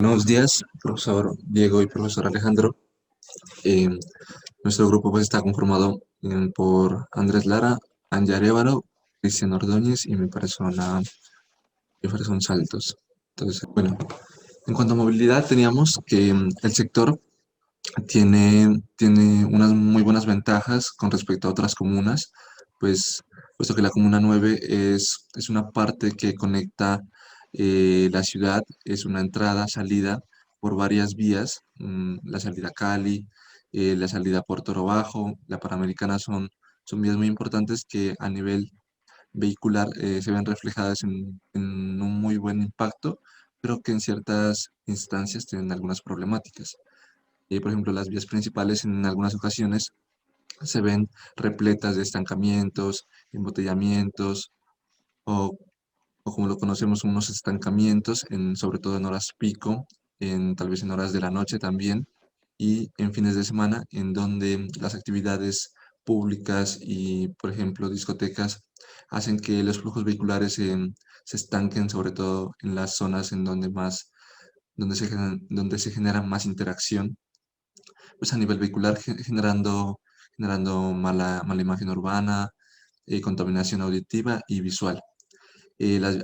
Buenos días, profesor Diego y profesor Alejandro. Eh, Nuestro grupo pues está conformado por Andrés Lara, Anja Arévalo, Cristian Ordóñez y mi persona Saltos. Entonces, bueno, en cuanto a movilidad, teníamos que el sector tiene unas muy buenas ventajas con respecto a otras comunas, pues puesto que la Comuna 9 es una parte que conecta la ciudad, es una entrada, salida por varias vías, la salida a Cali, la salida a Puerto Oro Bajo, la Panamericana son vías muy importantes que a nivel vehicular se ven reflejadas en un muy buen impacto, pero que en ciertas instancias tienen algunas problemáticas. Por ejemplo, las vías principales en algunas ocasiones se ven repletas de estancamientos, embotellamientos o, o como lo conocemos, unos estancamientos, sobre todo en horas pico, tal vez en horas de la noche también, y en fines de semana, en donde las actividades públicas y, por ejemplo, discotecas hacen que los flujos vehiculares se estanquen, sobre todo en las zonas en donde se genera más interacción pues a nivel vehicular, generando mala imagen urbana, contaminación auditiva y visual.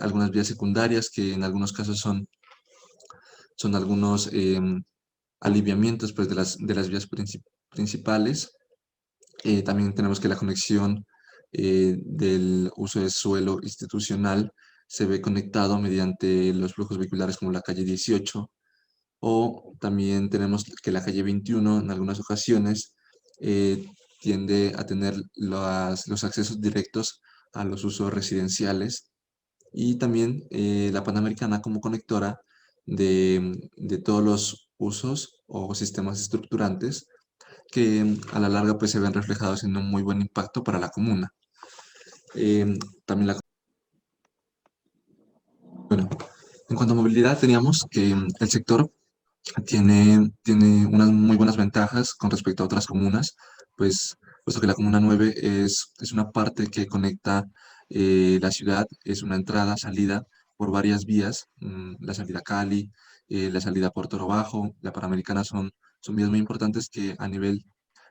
Algunas vías secundarias que en algunos casos son algunos aliviamientos pues, de las vías principales. También tenemos que la conexión del uso de suelo institucional se ve conectado mediante los flujos vehiculares como la calle 18, o también tenemos que la calle 21 en algunas ocasiones eh, tiende a tener los accesos directos a los usos residenciales, y también la Panamericana como conectora de todos los usos o sistemas estructurantes que a la larga pues se ven reflejados en un muy buen impacto para la comuna. También bueno, en cuanto a movilidad teníamos que el sector tiene unas muy buenas ventajas con respecto a otras comunas, pues puesto que la Comuna 9 es una parte que conecta la ciudad, es una entrada, salida por varias vías, la salida a Cali, la salida a Puerto Oro Bajo, la Panamericana son vías muy importantes que a nivel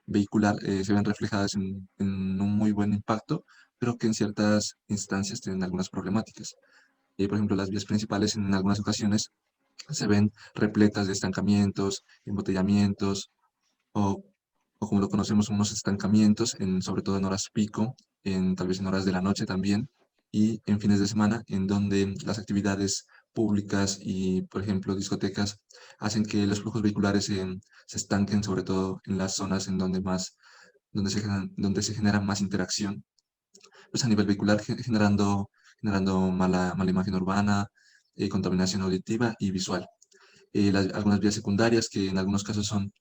vehicular se ven reflejadas en un muy buen impacto, pero que en ciertas instancias tienen algunas problemáticas. Por ejemplo, las vías principales en algunas ocasiones se ven repletas de estancamientos, embotellamientos o, o como lo conocemos, unos estancamientos, sobre todo en horas pico, tal vez en horas de la noche también, y en fines de semana, en donde las actividades públicas y, por ejemplo, discotecas hacen que los flujos vehiculares se estanquen, sobre todo en las zonas en donde se genera más interacción, pues a nivel vehicular, generando mala imagen urbana, contaminación auditiva y visual. Algunas vías secundarias que en algunos casos son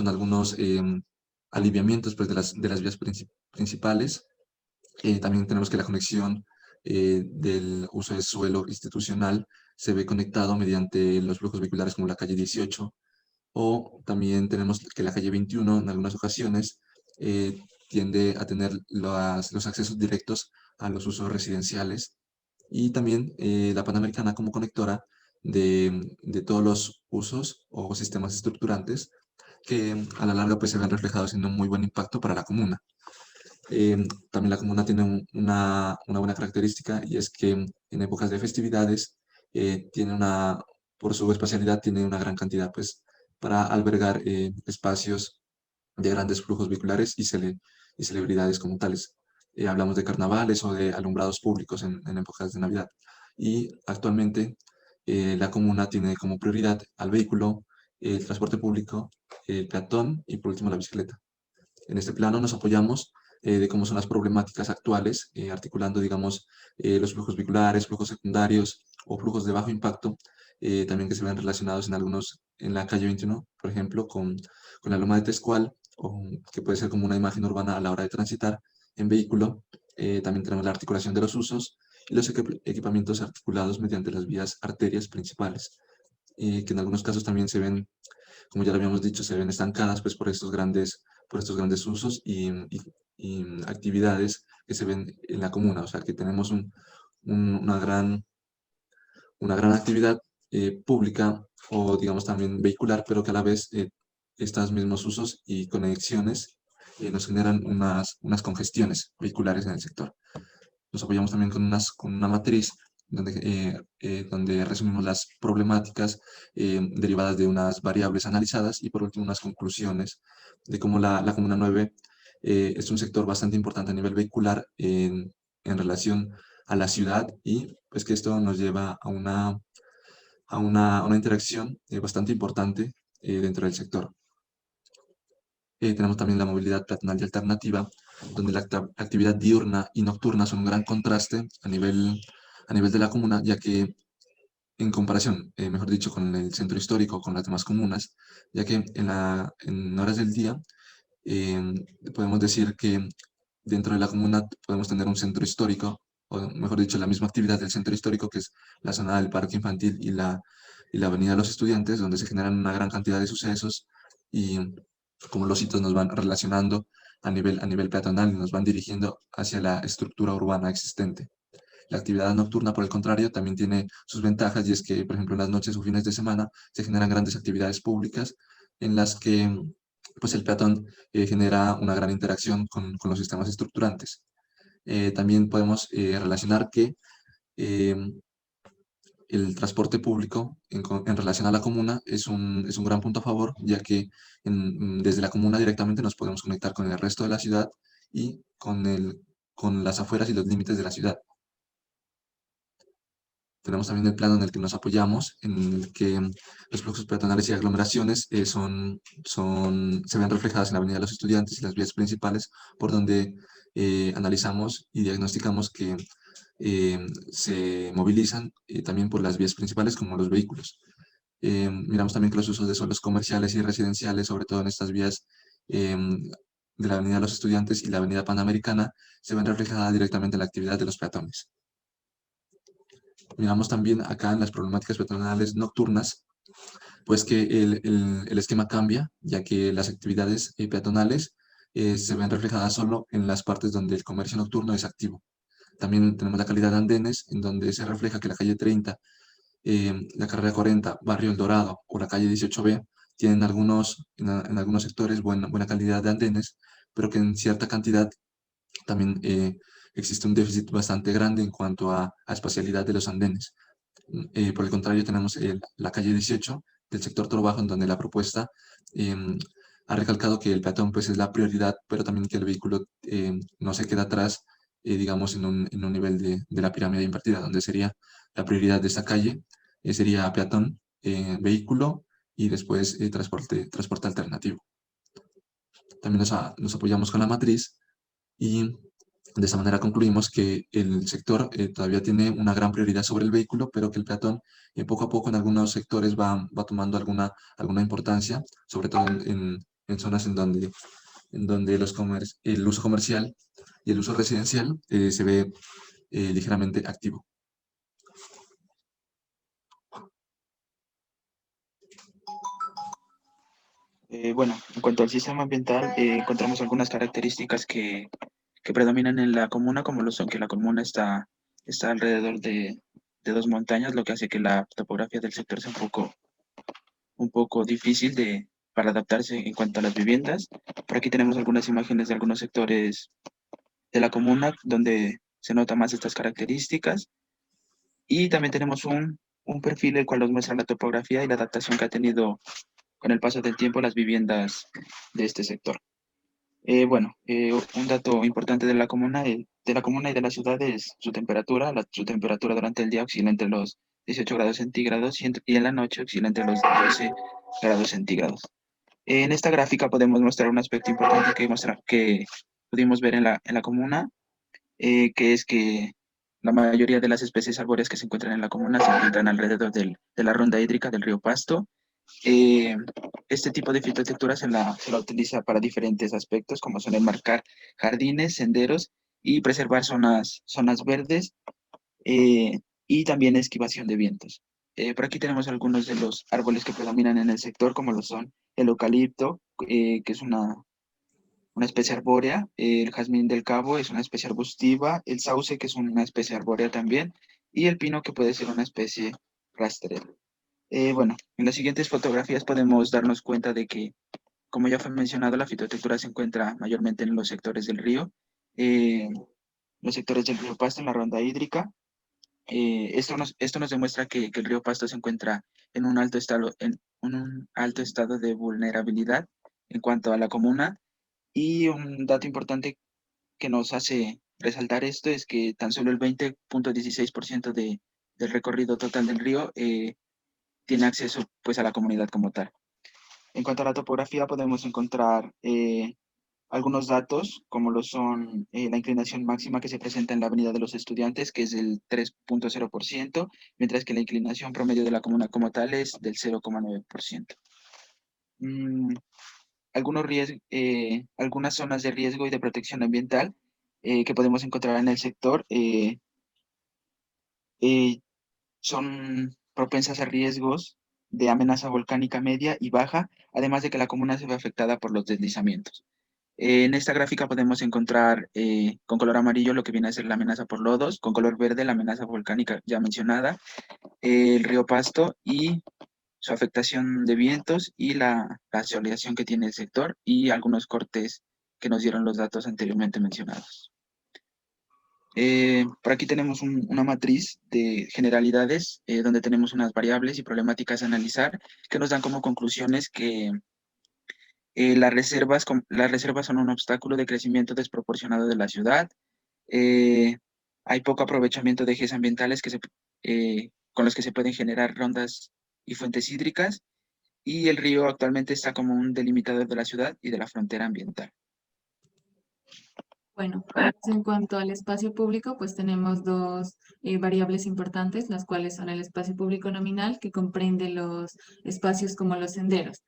algunos aliviamientos pues, de las vías principales. También tenemos que la conexión del uso de suelo institucional se ve conectado mediante los flujos vehiculares como la calle 18, o también tenemos que la calle 21 en algunas ocasiones eh, tiende a tener los accesos directos a los usos residenciales, y también la Panamericana como conectora de todos los usos o sistemas estructurantes que a la larga pues se ven reflejados en un muy buen impacto para la comuna. También la comuna tiene una buena característica, y es que en épocas de festividades por su espacialidad tiene una gran cantidad pues para albergar espacios de grandes flujos vehiculares y celebridades como tales. Hablamos de carnavales o de alumbrados públicos en épocas de Navidad. Y actualmente la comuna tiene como prioridad al vehículo, el transporte público, el peatón y por último la bicicleta. En este plano nos apoyamos de cómo son las problemáticas actuales, articulando, digamos, los flujos vehiculares, flujos secundarios o flujos de bajo impacto, también que se ven relacionados en la calle 21, por ejemplo, con la Loma de Tescual, o que puede ser como una imagen urbana a la hora de transitar en vehículo. También tenemos la articulación de los usos y los equipamientos articulados mediante las vías arterias principales, que en algunos casos también se ven, como ya lo habíamos dicho, se ven estancadas pues, por estos grandes usos y actividades que se ven en la comuna. O sea, que tenemos un- una gran actividad pública o digamos también vehicular, pero que a la vez estos mismos usos y conexiones nos generan unas congestiones vehiculares en el sector. Nos apoyamos también con una matriz donde resumimos las problemáticas derivadas de unas variables analizadas y por último unas conclusiones de cómo la Comuna 9 es un sector bastante importante a nivel vehicular en relación a la ciudad y pues que esto nos lleva a una interacción bastante importante dentro del sector. Tenemos también la movilidad peatonal y alternativa, donde la actividad diurna y nocturna son un gran contraste a nivel de la comuna, ya que en comparación, mejor dicho, con el centro histórico, con las demás comunas, ya que en horas del día eh, podemos decir que dentro de la comuna podemos tener un centro histórico, o mejor dicho, la misma actividad del centro histórico, que es la zona del parque infantil y la avenida de los estudiantes, donde se generan una gran cantidad de sucesos y como los hitos nos van relacionando a nivel peatonal y nos van dirigiendo hacia la estructura urbana existente. La actividad nocturna, por el contrario, también tiene sus ventajas y es que, por ejemplo, en las noches o fines de semana se generan grandes actividades públicas en las que pues, el peatón genera una gran interacción con los sistemas estructurantes. También podemos relacionar que eh, el transporte público en relación a la comuna es un gran punto a favor, ya que desde la comuna directamente nos podemos conectar con el resto de la ciudad y con las afueras y los límites de la ciudad. Tenemos también el plano en el que nos apoyamos, en el que los fluxos peatonales y aglomeraciones se ven reflejadas en la Avenida de los Estudiantes y las vías principales, por donde analizamos y diagnosticamos que se movilizan también por las vías principales como los vehículos. Miramos también que los usos de suelos comerciales y residenciales, sobre todo en estas vías de la Avenida de los Estudiantes y la Avenida Panamericana, se ven reflejadas directamente en la actividad de los peatones. Miramos también acá en las problemáticas peatonales nocturnas, pues que el esquema cambia, ya que las actividades peatonales se ven reflejadas solo en las partes donde el comercio nocturno es activo. También tenemos la calidad de andenes, en donde se refleja que la calle 30, la carrera 40, Barrio El Dorado o la calle 18B tienen en algunos sectores buena calidad de andenes, pero que en cierta cantidad también existe un déficit bastante grande en cuanto a espacialidad de los andenes. Por el contrario, tenemos la calle 18 del sector Toro Bajo, en donde la propuesta ha recalcado que el peatón pues, es la prioridad, pero también que el vehículo no se queda atrás, digamos, en un nivel de la pirámide invertida, donde sería la prioridad de esta calle, sería peatón, vehículo y después transporte alternativo. También nos apoyamos con la matriz y de esa manera concluimos que el sector todavía tiene una gran prioridad sobre el vehículo, pero que el peatón poco a poco en algunos sectores va tomando alguna importancia, sobre todo en zonas en donde el uso comercial y el uso residencial se ve ligeramente activo. Bueno, en cuanto al sistema ambiental, encontramos algunas características que predominan en la comuna, como lo son que la comuna está alrededor de dos montañas, lo que hace que la topografía del sector sea un poco difícil para adaptarse en cuanto a las viviendas. Por aquí tenemos algunas imágenes de algunos sectores de la comuna donde se nota más estas características. Y también tenemos un perfil el cual nos muestra la topografía y la adaptación que ha tenido con el paso del tiempo las viviendas de este sector. Bueno, un dato importante de la comuna y de la ciudad es su temperatura. Su temperatura durante el día oscila entre los 18 grados centígrados y en la noche oscila entre los 12 grados centígrados. En esta gráfica podemos mostrar un aspecto importante que pudimos ver en la comuna, que es que la mayoría de las especies arbóreas que se encuentran en la comuna se encuentran alrededor de la ronda hídrica del río Pasto. eh, este tipo de fitoarquitectura se la utiliza para diferentes aspectos, como son enmarcar jardines, senderos y preservar zonas verdes, eh, y también esquivación de vientos. Por aquí tenemos algunos de los árboles que predominan en el sector, como lo son el eucalipto, que es una especie arbórea, el jazmín del cabo es una especie arbustiva, el sauce, que es una especie arbórea también, y el pino, que puede ser una especie rastrera. Bueno, en las siguientes fotografías podemos darnos cuenta de que, como ya fue mencionado, la fitotectura se encuentra mayormente en los sectores del río, eh, los sectores del río Pasto, en la ronda hídrica. Esto nos demuestra que el río Pasto se encuentra en un alto estado de vulnerabilidad en cuanto a la comuna. Y un dato importante que nos hace resaltar esto es que tan solo el 20,16% del recorrido total del río tiene acceso pues a la comunidad como tal. En cuanto a la topografía, podemos encontrar algunos datos, como lo son la inclinación máxima que se presenta en la Avenida de los Estudiantes, que es del 3,0%, mientras que la inclinación promedio de la comuna como tal es del 0,9%. Mm, algunas zonas de riesgo y de protección ambiental que podemos encontrar en el sector eh, son propensas a riesgos de amenaza volcánica media y baja, además de que la comuna se ve afectada por los deslizamientos. En esta gráfica podemos encontrar con color amarillo lo que viene a ser la amenaza por lodos, con color verde la amenaza volcánica ya mencionada, el río Pasto y su afectación de vientos y la asoleación que tiene el sector y algunos cortes que nos dieron los datos anteriormente mencionados. Por aquí tenemos una matriz de generalidades donde tenemos unas variables y problemáticas a analizar que nos dan como conclusiones que las reservas son un obstáculo de crecimiento desproporcionado de la ciudad. eh, Hay poco aprovechamiento de ejes ambientales con los que se pueden generar rondas y fuentes hídricas, y el río actualmente está como un delimitador de la ciudad y de la frontera ambiental. Bueno, en cuanto al espacio público, pues tenemos dos variables importantes, las cuales son el espacio público nominal, que comprende los espacios como los senderos.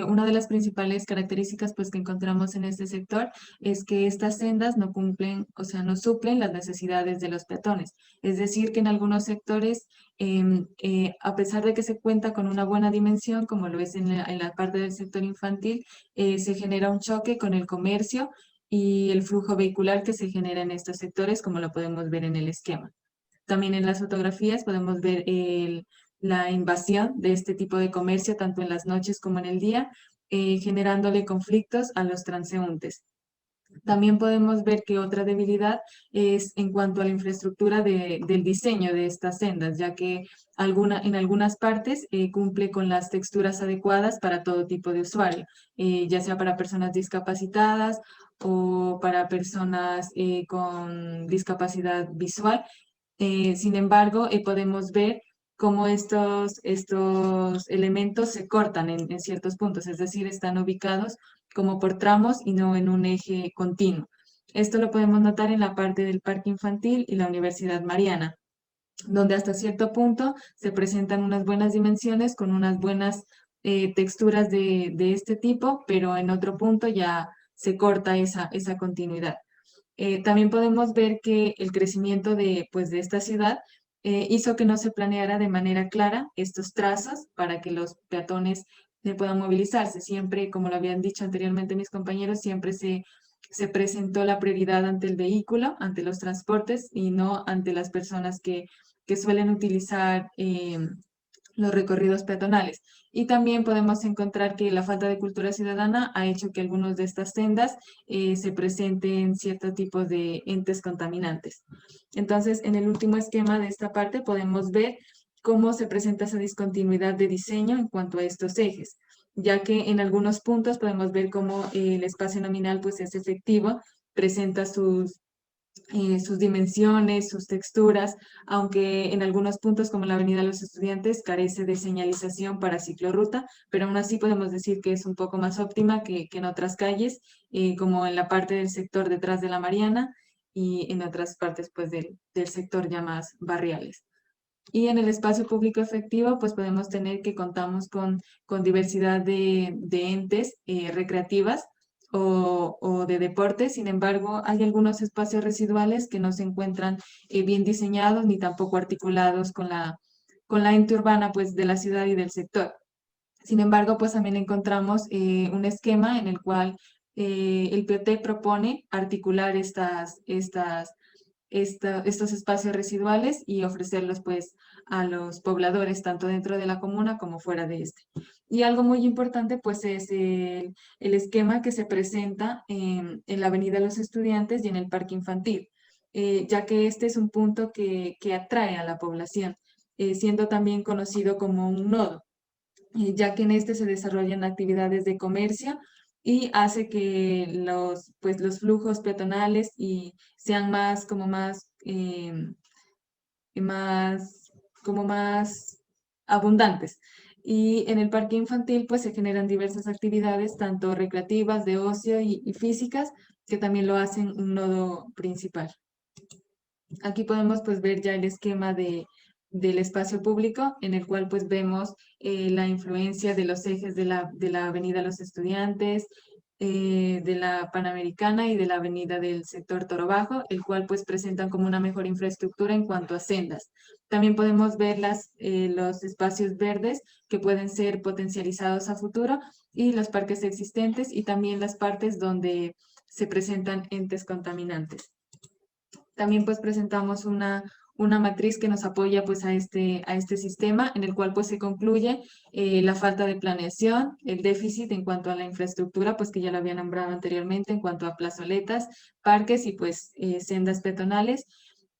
Una de las principales características pues, que encontramos en este sector es que estas sendas no cumplen, o sea, no suplen las necesidades de los peatones. Es decir, que en algunos sectores, a pesar de que se cuenta con una buena dimensión, como lo es en la parte del sector infantil, se genera un choque con el comercio y el flujo vehicular que se genera en estos sectores, como lo podemos ver en el esquema. También en las fotografías podemos ver la invasión de este tipo de comercio, tanto en las noches como en el día, generándole conflictos a los transeúntes. También podemos ver que otra debilidad es en cuanto a la infraestructura del diseño de estas sendas, ya que en algunas partes cumple con las texturas adecuadas para todo tipo de usuario, ya sea para personas discapacitadas o para personas con discapacidad visual. Sin embargo, podemos ver cómo estos elementos se cortan en ciertos puntos, es decir, están ubicados como por tramos y no en un eje continuo. Esto lo podemos notar en la parte del parque infantil y la Universidad Mariana, donde hasta cierto punto se presentan unas buenas dimensiones con unas buenas texturas de este tipo, pero en otro punto ya se corta esa continuidad. También podemos ver que el crecimiento pues, de esta ciudad hizo que no se planeara de manera clara estos trazos para que los peatones se puedan movilizarse. Siempre, como lo habían dicho anteriormente mis compañeros, siempre se presentó la prioridad ante el vehículo, ante los transportes y no ante las personas que suelen utilizar los recorridos peatonales. Y también podemos encontrar que la falta de cultura ciudadana ha hecho que algunas de estas sendas se presenten ciertos tipos de entes contaminantes. Entonces, en el último esquema de esta parte podemos ver cómo se presenta esa discontinuidad de diseño en cuanto a estos ejes, ya que en algunos puntos podemos ver cómo el espacio nominal pues, es efectivo, presenta sus dimensiones, sus texturas, aunque en algunos puntos como la Avenida de los Estudiantes carece de señalización para ciclorruta, pero aún así podemos decir que es un poco más óptima que en otras calles, como en la parte del sector detrás de la Mariana y en otras partes pues del sector ya más barriales. Y en el espacio público efectivo, pues podemos tener que contamos con diversidad de entes recreativas o de deportes. Sin embargo, hay algunos espacios residuales que no se encuentran bien diseñados ni tampoco articulados con la ente urbana pues, de la ciudad y del sector. Sin embargo, pues también encontramos un esquema en el cual el POT propone articular estos espacios residuales y ofrecerlos pues a los pobladores, tanto dentro de la comuna como fuera de este. Y algo muy importante pues es el esquema que se presenta en la Avenida de los Estudiantes y en el Parque Infantil, ya que este es un punto que atrae a la población, siendo también conocido como un nodo, ya que en este se desarrollan actividades de comercio y hace que pues, los flujos peatonales y sean más como más, como más abundantes. Y en el parque infantil pues se generan diversas actividades, tanto recreativas, de ocio y físicas, que también lo hacen un nodo principal. Aquí podemos pues ver ya el esquema del espacio público en el cual pues vemos la influencia de los ejes de la Avenida Los Estudiantes, de la Panamericana y de la Avenida del sector Toro Bajo, el cual pues presentan como una mejor infraestructura en cuanto a sendas. También podemos ver los espacios verdes que pueden ser potencializados a futuro y los parques existentes y también las partes donde se presentan entes contaminantes. También pues presentamos una matriz que nos apoya pues a este sistema en el cual pues se concluye la falta de planeación, el déficit en cuanto a la infraestructura, pues que ya lo había nombrado anteriormente en cuanto a plazoletas, parques y pues sendas peatonales,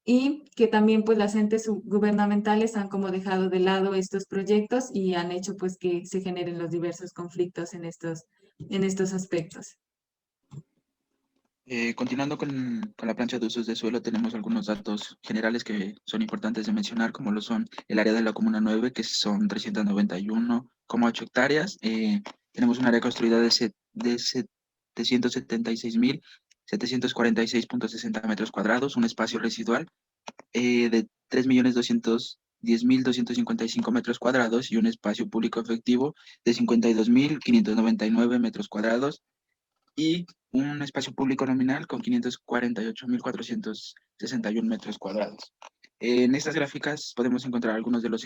y que también pues las entes gubernamentales han como dejado de lado estos proyectos y han hecho pues que se generen los diversos conflictos en estos aspectos. Continuando con la plancha de usos de suelo, tenemos algunos datos generales que son importantes de mencionar, como lo son el área de la Comuna 9, que son 391,8 hectáreas. Tenemos un área construida de 776.746.60 metros cuadrados, un espacio residual de 3.210.255 metros cuadrados y un espacio público efectivo de 52.599 metros cuadrados y un espacio público nominal con 548.461 metros cuadrados. En estas gráficas podemos encontrar algunos de los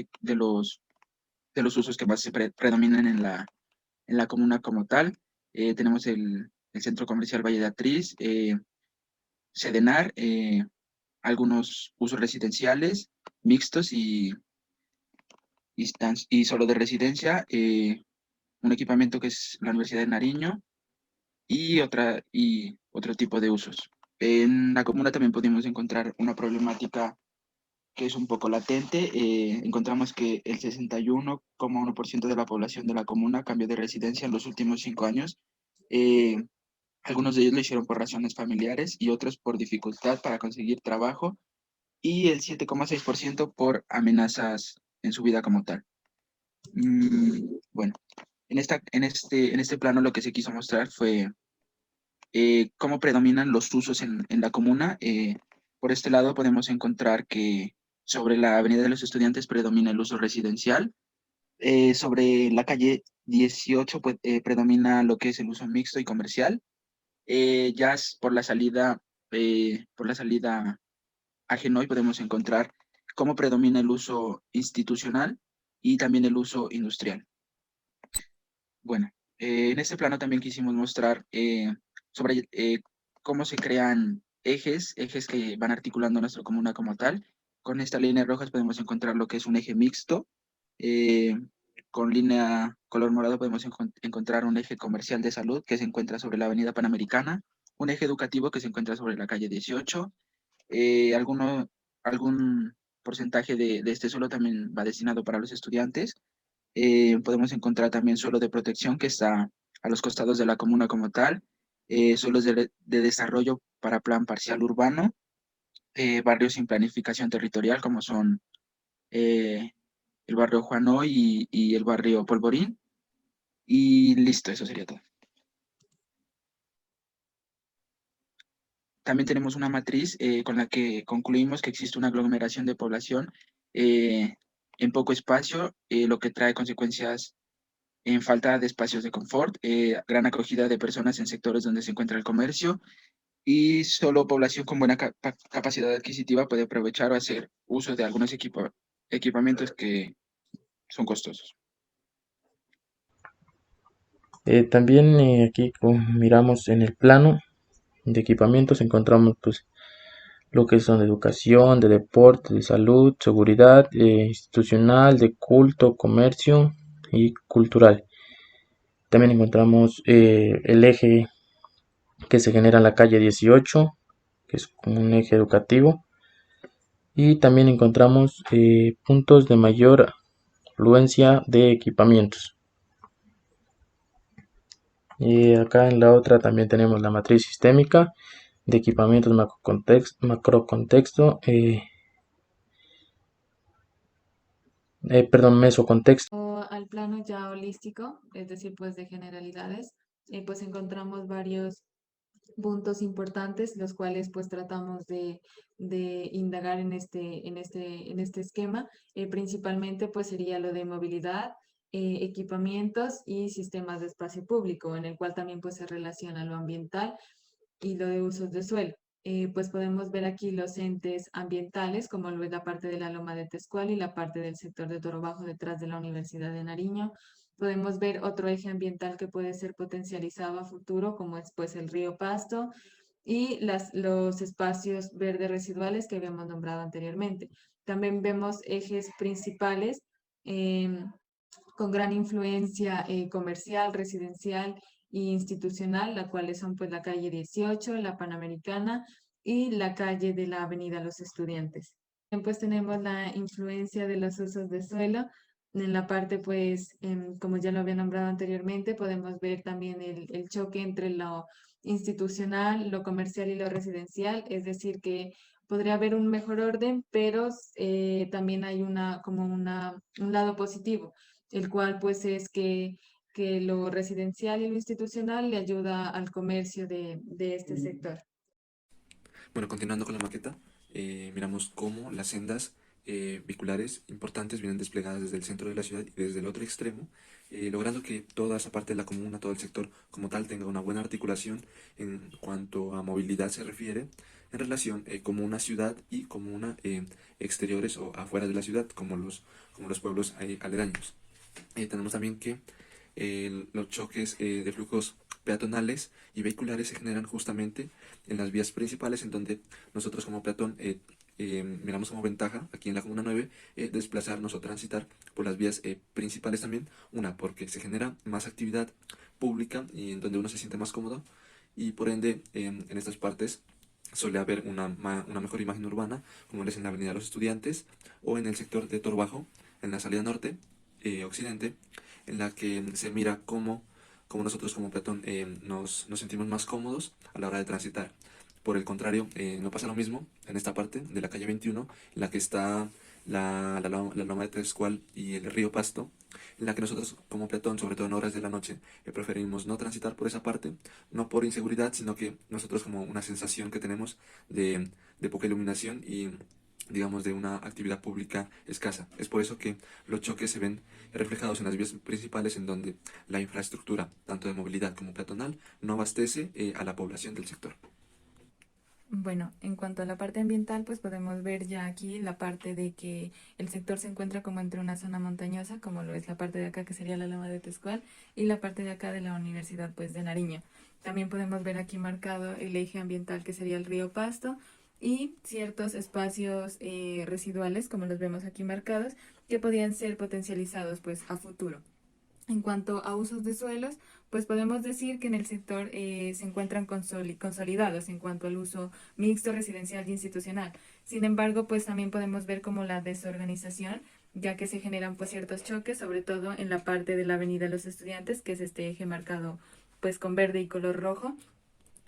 usos que más se predominan en la comuna como tal. Tenemos el Centro Comercial Valle de Atriz, Sedenar, algunos usos residenciales, mixtos y solo de residencia, un equipamiento que es la Universidad de Nariño, y otro tipo de usos. En la comuna también pudimos encontrar una problemática que es un poco latente. Encontramos que el 61,1% de la población de la comuna cambió de residencia en los últimos 5 años. Eh, Algunos de ellos lo hicieron por razones familiares y otros por dificultad para conseguir trabajo, y el 7,6% por amenazas en su vida como tal. Bueno, en este plano lo que se quiso mostrar fue cómo predominan los usos en la comuna. Por este lado podemos encontrar que sobre la Avenida de los Estudiantes predomina el uso residencial. Sobre la calle 18 pues, predomina lo que es el uso mixto y comercial. Por la salida a Genoy podemos encontrar cómo predomina el uso institucional y también el uso industrial. Bueno, en este plano también quisimos mostrar sobre cómo se crean ejes que van articulando nuestra comuna como tal. Con estas líneas rojas podemos encontrar lo que es un eje mixto. eh, con línea color morado podemos encontrar un eje comercial de salud que se encuentra sobre la Avenida Panamericana, un eje educativo que se encuentra sobre la calle 18. Algún porcentaje de este suelo también va destinado para los estudiantes. Podemos encontrar también suelo de protección que está a los costados de la comuna como tal, suelos de desarrollo para plan parcial urbano, barrios sin planificación territorial como son eh, el barrio Juanoy y el barrio Polvorín. Y listo, eso sería todo. También tenemos una matriz con la que concluimos que existe una aglomeración de población eh, en poco espacio, lo que trae consecuencias en falta de espacios de confort, gran acogida de personas en sectores donde se encuentra el comercio, y solo población con buena capacidad adquisitiva puede aprovechar o hacer uso de algunos equipamientos que son costosos. También aquí miramos en el plano de equipamientos, encontramos pues lo que son de educación, de deporte, de salud, seguridad, institucional, de culto, comercio y cultural. También encontramos el eje que se genera en la calle 18, que es como un eje educativo. Y también encontramos puntos de mayor afluencia de equipamientos. Acá en la otra también tenemos la matriz sistémica de equipamientos macrocontexto, mesocontexto. O al plano ya holístico, es decir, pues de generalidades, pues encontramos varios puntos importantes, los cuales pues tratamos de indagar en este esquema. Principalmente pues sería lo de movilidad, equipamientos y sistemas de espacio público, en el cual también pues se relaciona lo ambiental y lo de usos de suelo. Pues podemos ver aquí los entes ambientales, como lo es la parte de la Loma de Tezcual y la parte del sector de Toro Bajo detrás de la Universidad de Nariño. Podemos ver otro eje ambiental que puede ser potencializado a futuro, como es pues el río Pasto y los espacios verdes residuales que habíamos nombrado anteriormente. También vemos ejes principales em, con gran influencia comercial, residencial e institucional, las cuales son pues la calle 18, la Panamericana y la calle de la Avenida Los Estudiantes. También pues tenemos la influencia de los usos de suelo. En la parte pues, como ya lo había nombrado anteriormente, podemos ver también el choque entre lo institucional, lo comercial y lo residencial, es decir que podría haber un mejor orden, pero también hay un lado positivo, el cual pues es que lo residencial y lo institucional le ayuda al comercio de este sector. Bueno, continuando con la maqueta, miramos cómo las sendas vehiculares importantes vienen desplegadas desde el centro de la ciudad y desde el otro extremo, logrando que toda esa parte de la comuna, todo el sector como tal, tenga una buena articulación en cuanto a movilidad se refiere, en relación como una ciudad y como una exteriores o afuera de la ciudad, como los pueblos aledaños. Tenemos también que los choques de flujos peatonales y vehiculares se generan justamente en las vías principales, en donde nosotros como peatón miramos como ventaja aquí en la Comuna 9 desplazarnos o transitar por las vías principales también, una porque se genera más actividad pública y en donde uno se siente más cómodo, y por ende en estas partes suele haber una mejor imagen urbana, como es en la Avenida de los Estudiantes o en el sector de Toro Bajo, en la salida norte, occidente, en la que se mira cómo nosotros como peatón nos sentimos más cómodos a la hora de transitar. Por el contrario, no pasa lo mismo en esta parte de la calle 21, en la que está la Loma de Tezcual y el río Pasto, en la que nosotros como peatón, sobre todo en horas de la noche, preferimos no transitar por esa parte, no por inseguridad, sino que nosotros como una sensación que tenemos de poca iluminación y digamos de una actividad pública escasa. Es por eso que los choques se ven reflejados en las vías principales, en donde la infraestructura, tanto de movilidad como peatonal, no abastece a la población del sector. Bueno, en cuanto a la parte ambiental, pues podemos ver ya aquí la parte de que el sector se encuentra como entre una zona montañosa, como lo es la parte de acá que sería la Loma de Tezcual y la parte de acá de la Universidad pues de Nariño. También podemos ver aquí marcado el eje ambiental que sería el río Pasto y ciertos espacios residuales, como los vemos aquí marcados, que podían ser potencializados pues a futuro. En cuanto a usos de suelos, pues podemos decir que en el sector se encuentran consolidados en cuanto al uso mixto, residencial y institucional. Sin embargo, pues también podemos ver como la desorganización, ya que se generan pues ciertos choques, sobre todo en la parte de la Avenida de los Estudiantes, que es este eje marcado pues con verde y color rojo,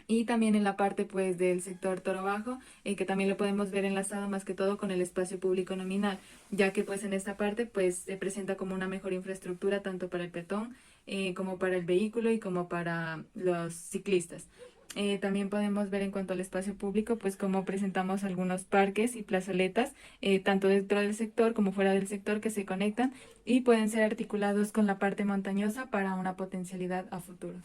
y también en la parte pues del sector Toro Bajo, que también lo podemos ver enlazado más que todo con el espacio público nominal, ya que pues en esta parte pues se presenta como una mejor infraestructura tanto para el peatón como para el vehículo y como para los ciclistas. También podemos ver en cuanto al espacio público, pues cómo presentamos algunos parques y plazoletas, tanto dentro del sector como fuera del sector, que se conectan y pueden ser articulados con la parte montañosa para una potencialidad a futuro.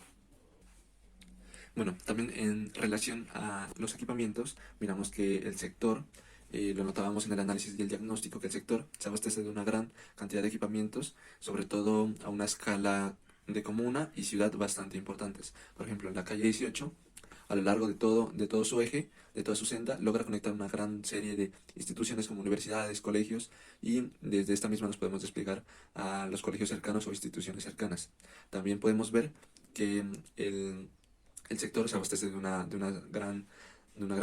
Bueno, también en relación a los equipamientos, miramos que el sector, lo notábamos en el análisis y el diagnóstico, que el sector se abastece de una gran cantidad de equipamientos, sobre todo a una escala de comuna y ciudad bastante importantes. Por ejemplo, en la calle 18 a lo largo de todo su eje, de toda su senda, logra conectar una gran serie de instituciones como universidades, colegios, y desde esta misma nos podemos desplegar a los colegios cercanos o instituciones cercanas. También podemos ver que el sector se abastece de una gran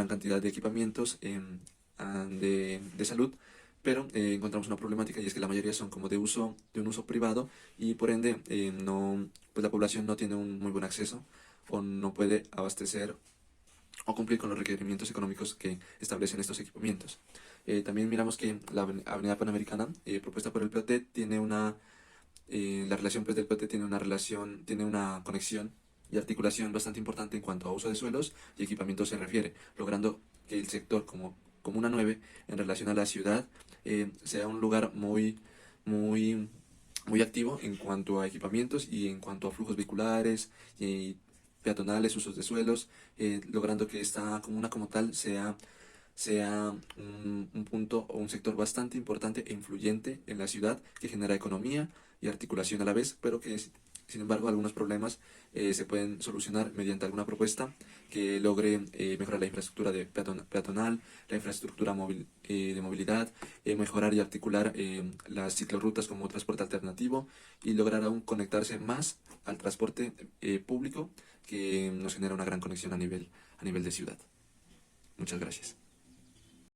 cantidad de equipamientos de salud, pero encontramos una problemática, y es que la mayoría son como de un uso privado, y por ende no, pues la población no tiene un muy buen acceso o no puede abastecer o cumplir con los requerimientos económicos que establecen estos equipamientos. También miramos que la Avenida Panamericana, propuesta por el POT, tiene la relación pues, del POT tiene una conexión y articulación bastante importante en cuanto a uso de suelos y equipamiento se refiere, logrando que el sector como Comuna 9 en relación a la ciudad sea un lugar muy activo en cuanto a equipamientos y en cuanto a flujos vehiculares y peatonales, usos de suelos, logrando que esta comuna como tal sea un punto o un sector bastante importante e influyente en la ciudad, que genera economía y articulación a la vez, pero que sin embargo algunos problemas se pueden solucionar mediante alguna propuesta que logre mejorar la infraestructura peatonal, la infraestructura de movilidad, mejorar y articular las ciclorrutas como transporte alternativo, y lograr aún conectarse más al transporte público, que nos genera una gran conexión a nivel de ciudad. Muchas gracias.